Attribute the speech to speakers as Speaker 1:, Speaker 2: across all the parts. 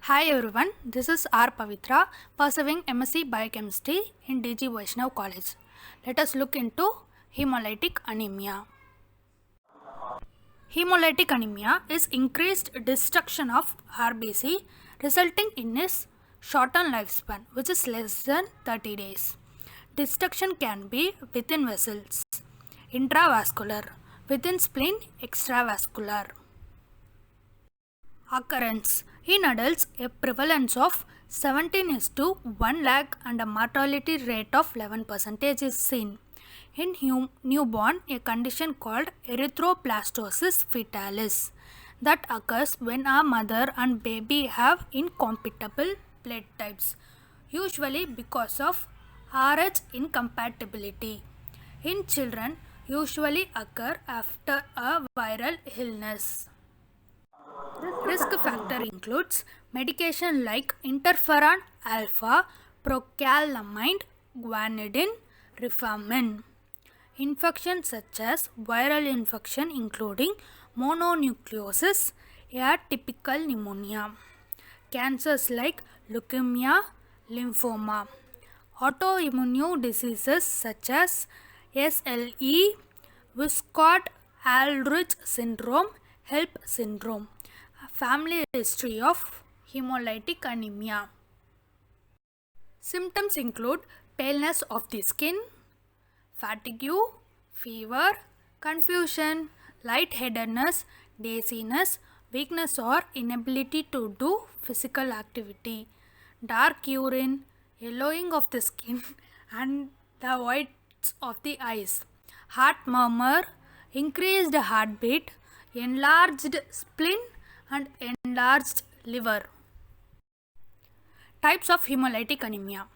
Speaker 1: Hi everyone, this is R. Pavitra, pursuing MSc Biochemistry in DG Vaishnav College. Let us look into hemolytic anemia. Hemolytic anemia is increased destruction of RBC resulting in its shortened lifespan, which is less than 30 days. Destruction can be within vessels, intravascular, within spleen, extravascular. Occurrence in adults, a prevalence of 17 is to 1 lakh and a mortality rate of 11% is seen. In newborn, a condition called erythroplastosis fetalis that occurs when a mother and baby have incompatible blood types, usually because of Rh incompatibility. In children, usually occur after a viral illness. Risk factor includes medication like interferon alpha, procalamide, guanidine, rifampin. Infections such as viral infection including mononucleosis, atypical pneumonia. Cancers like leukemia, lymphoma. Autoimmune diseases such as SLE, Wiskott-Aldrich syndrome, HELLP syndrome. Family history of hemolytic anemia. Symptoms include paleness of the skin, fatigue, fever, confusion, lightheadedness, dizziness, weakness or inability to do physical activity, dark urine, yellowing of the skin and the whites of the eyes, heart murmur, increased heartbeat, enlarged spleen and enlarged liver. Types of hemolytic anemia.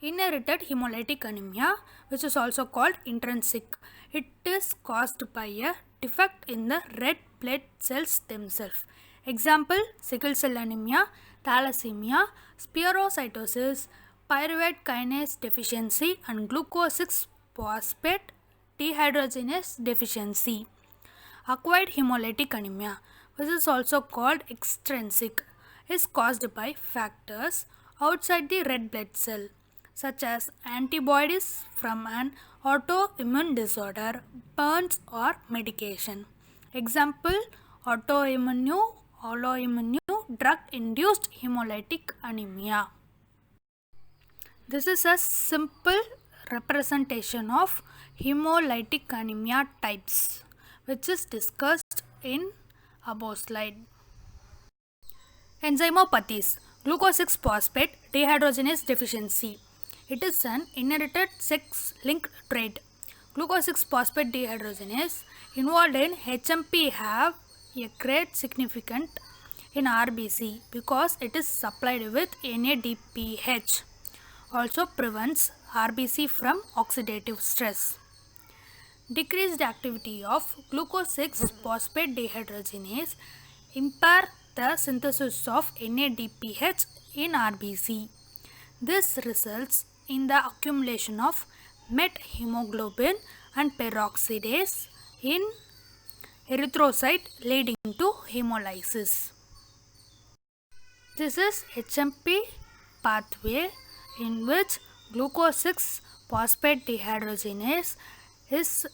Speaker 1: Inherited hemolytic anemia, which is also called intrinsic. It is caused by a defect in the red blood cells themselves. Example, sickle cell anemia, thalassemia, spherocytosis, pyruvate kinase deficiency and glucose 6 phosphate dehydrogenase deficiency. Acquired hemolytic anemia, which is also called extrinsic, is caused by factors outside the red blood cell, such as antibodies from an autoimmune disorder, burns or medication. Example, autoimmune drug-induced hemolytic anemia. This is a simple representation of hemolytic anemia types, which is discussed in above slide. Enzymopathies. Glucose 6 phosphate dehydrogenase deficiency. It is an inherited sex-linked trait. Glucose 6 phosphate dehydrogenase involved in HMP have a great significance in RBC because it is supplied with NADPH. Also prevents RBC from oxidative stress. Decreased activity of glucose 6 phosphate dehydrogenase impair the synthesis of NADPH in RBC. This results in the accumulation of methemoglobin and peroxidase in erythrocyte leading to hemolysis. This is HMP pathway in which glucose 6 phosphate dehydrogenase is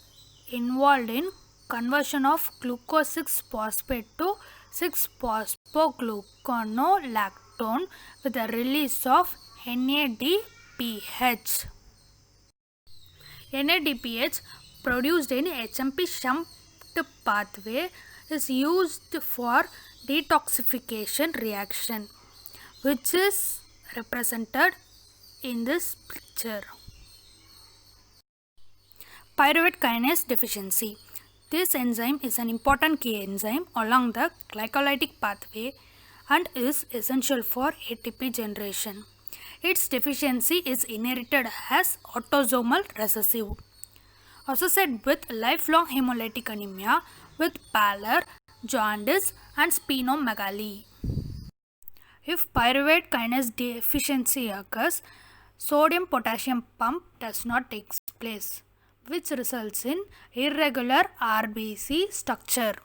Speaker 1: involved in conversion of glucose 6 phosphate to 6 phosphogluconolactone with the release of NADPH. NADPH produced in HMP shunt pathway is used for detoxification reaction, which is represented in this picture. Pyruvate kinase deficiency. This enzyme is an important key enzyme along the glycolytic pathway and is essential for ATP generation. Its deficiency is inherited as autosomal recessive. Associated with lifelong hemolytic anemia with pallor, jaundice and splenomegaly. If pyruvate kinase deficiency occurs, sodium-potassium pump does not take place, which results in irregular RBC structure,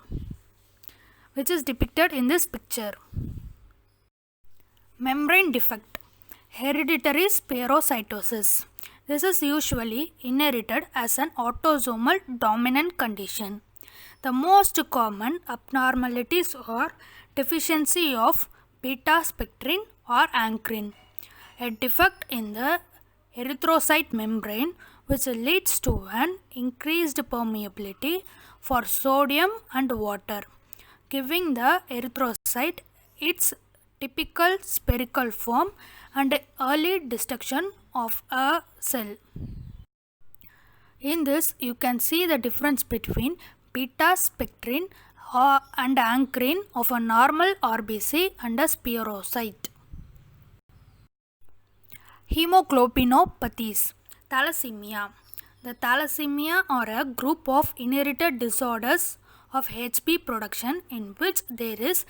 Speaker 1: which is depicted in this picture. Membrane defect. Hereditary spherocytosis. This is usually inherited as an autosomal dominant condition. The most common abnormalities are deficiency of beta spectrin or ankyrin, a defect in the erythrocyte membrane which leads to an increased permeability for sodium and water, giving the erythrocyte its typical spherical form and early destruction of a cell. In this, you can see the difference between beta spectrin and ankyrin of a normal RBC and a spherocyte. Hemoglobinopathies. Thalassemia. The thalassemia are a group of inherited disorders of HB production in which there is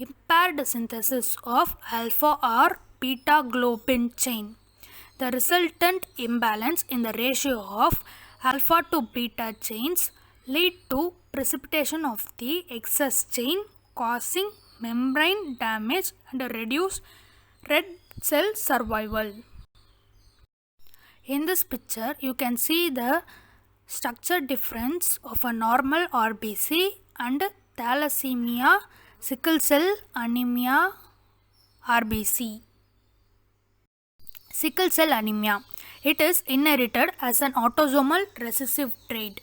Speaker 1: impaired synthesis of alpha or beta globin chain. The resultant imbalance in the ratio of alpha to beta chains lead to precipitation of the excess chain, causing membrane damage and reduced red cell survival. In this picture, you can see the structure difference of a normal RBC and thalassemia, sickle cell anemia RBC. Sickle cell anemia. It is inherited as an autosomal recessive trait.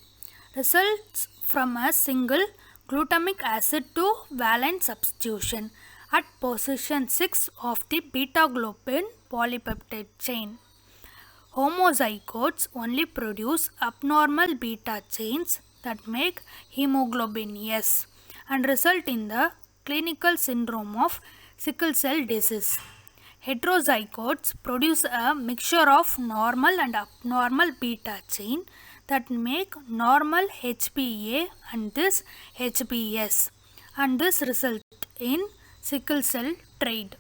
Speaker 1: Results from a single glutamic acid to valine substitution at position 6 of the beta globin polypeptide chain. Homozygotes only produce abnormal beta chains that make hemoglobin S and result in the clinical syndrome of sickle cell disease. Heterozygotes produce a mixture of normal and abnormal beta chain that make normal HbA and this HbS, and this result in sickle cell trait.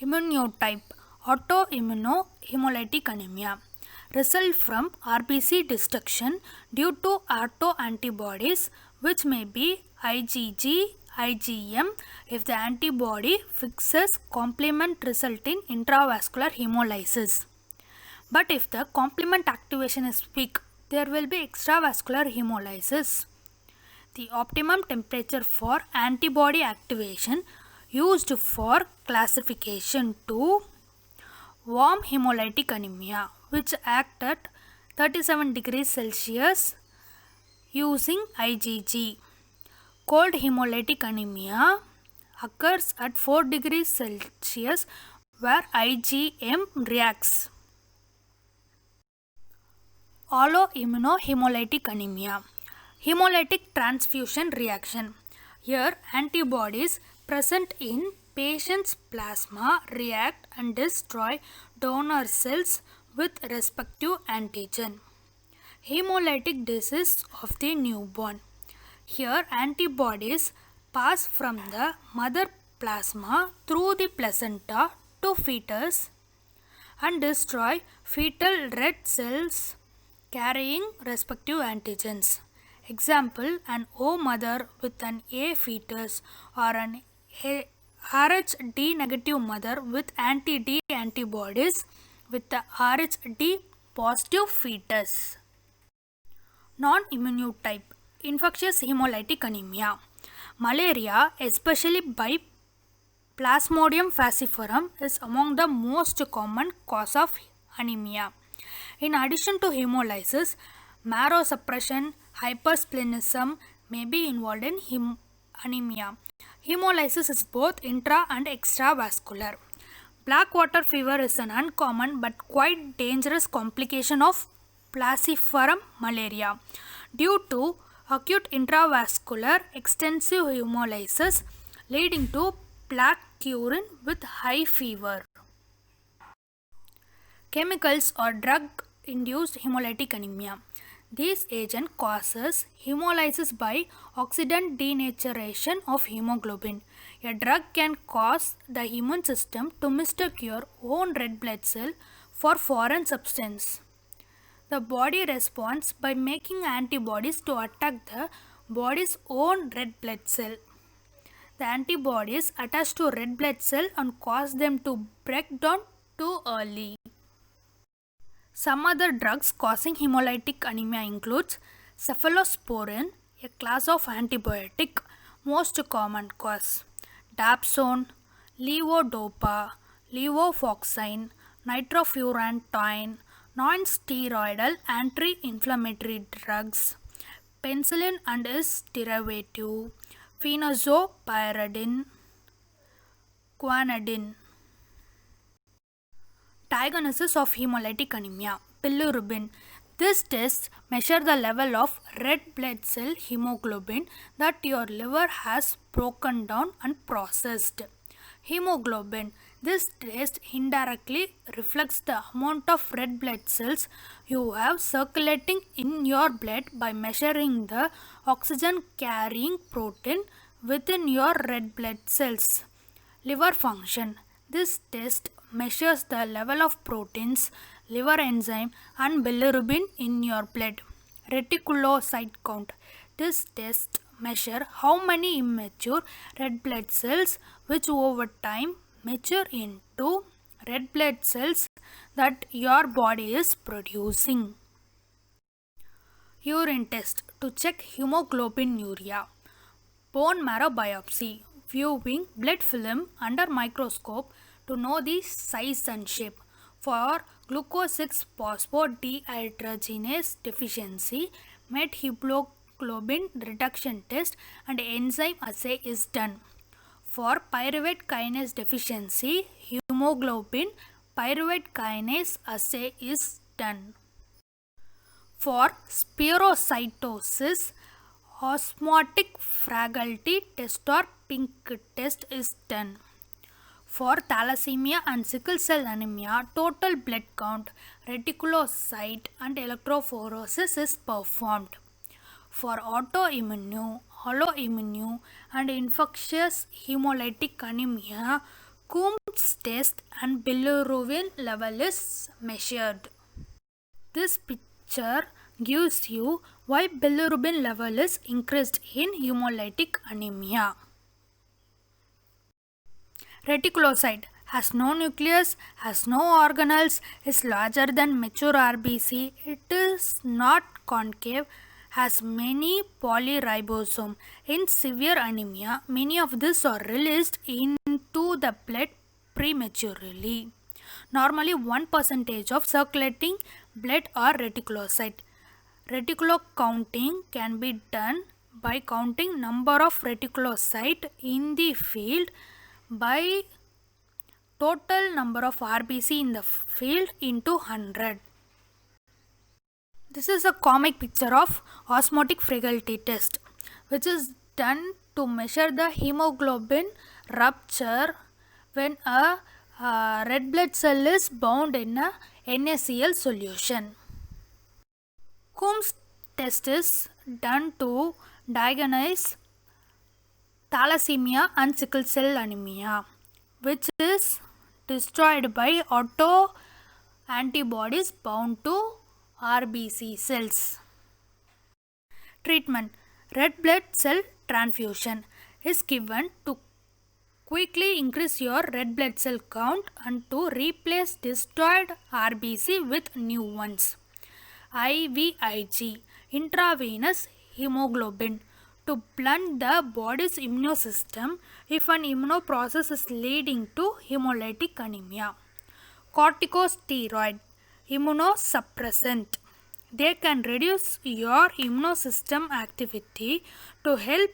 Speaker 1: Immunotype. Autoimmunohemolytic anemia result from RBC destruction due to autoantibodies which may be IgG, IgM if the antibody fixes complement resulting intravascular hemolysis. But if the complement activation is weak, there will be extravascular hemolysis. The optimum temperature for antibody activation used for classification to warm hemolytic anemia, which act at 37 degrees Celsius using IgG. Cold hemolytic anemia occurs at 4 degrees Celsius where IgM reacts. Alloimmunohemolytic anemia. Hemolytic transfusion reaction. Here antibodies present in patient's plasma react and destroy donor cells with respective antigen. Hemolytic disease of the newborn. Here antibodies pass from the mother plasma through the placenta to fetus and destroy fetal red cells carrying respective antigens. Example, an O mother with an A fetus or an Rhd negative mother with anti-D antibodies with the Rhd positive fetus. Non-immunotype. Infectious hemolytic anemia. Malaria, especially by Plasmodium falciparum, is among the most common cause of anemia. In addition to hemolysis, marrow suppression, hypersplenism may be involved in anemia. Hemolysis is both intra and extravascular. Black water fever is an uncommon but quite dangerous complication of falciparum malaria due to acute intravascular extensive hemolysis leading to black urine with high fever. Chemicals or drug-induced hemolytic anemia. This agent causes hemolysis by oxidant denaturation of hemoglobin. A drug can cause the immune system to mistake your own red blood cell for foreign substance. The body responds by making antibodies to attack the body's own red blood cell. The antibodies attach to red blood cell and cause them to break down too early. Some other drugs causing hemolytic anemia includes cephalosporin, a class of antibiotic, most common cause, dapsone, levodopa, levofloxacin, nitrofurantoin, non-steroidal anti-inflammatory drugs, penicillin and its derivative, phenoxypyridine, quinidine. Diagnosis of hemolytic anemia. Bilirubin. This test measures the level of red blood cell hemoglobin that your liver has broken down and processed. Hemoglobin. This test indirectly reflects the amount of red blood cells you have circulating in your blood by measuring the oxygen carrying protein within your red blood cells. Liver function. This test measures the level of proteins, liver enzyme and bilirubin in your blood. Reticulocyte count. This test measures how many immature red blood cells which over time mature into red blood cells that your body is producing. Urine test to check hemoglobinuria. Bone marrow biopsy. Viewing blood film under microscope to know the size and shape. For glucose 6 phosphodehydrogenase deficiency, methemoglobin reduction test and enzyme assay is done. For pyruvate kinase deficiency, hemoglobin pyruvate kinase assay is done. For spherocytosis, osmotic fragility test or pink test is done. For thalassemia and sickle cell anemia, total blood count, reticulocyte and electrophoresis is performed. For autoimmune, alloimmune and infectious hemolytic anemia, Coombs test and bilirubin level is measured. This picture gives you why bilirubin level is increased in hemolytic anemia. Reticulocyte has no nucleus, has no organelles, is larger than mature RBC, it is not concave, has many polyribosome. In severe anemia, many of these are released into the blood prematurely. Normally 1% of circulating blood are reticulocyte. Reticulo counting can be done by counting number of reticulocyte in the field by total number of RBC in the field into 100. This is a comic picture of osmotic fragility test, which is done to measure the hemoglobin rupture when a red blood cell is bound in a NaCl solution. Coombs test is done to diagnose thalassemia and sickle cell anemia, which is destroyed by auto antibodies bound to RBC cells. Treatment. Red blood cell transfusion is given to quickly increase your red blood cell count and to replace destroyed RBC with new ones. IVIG, intravenous hemoglobin, to blunt the body's immune system if an immunoprocess is leading to hemolytic anemia. Corticosteroid, immunosuppressant. They can reduce your immune system activity to help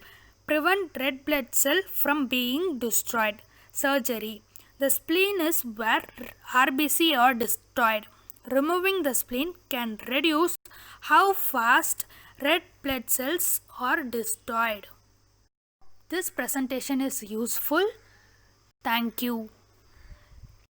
Speaker 1: prevent red blood cell from being destroyed. Surgery. The spleen is where RBC are destroyed. Removing the spleen can reduce how fast red blood cells are destroyed. This presentation is useful. Thank you.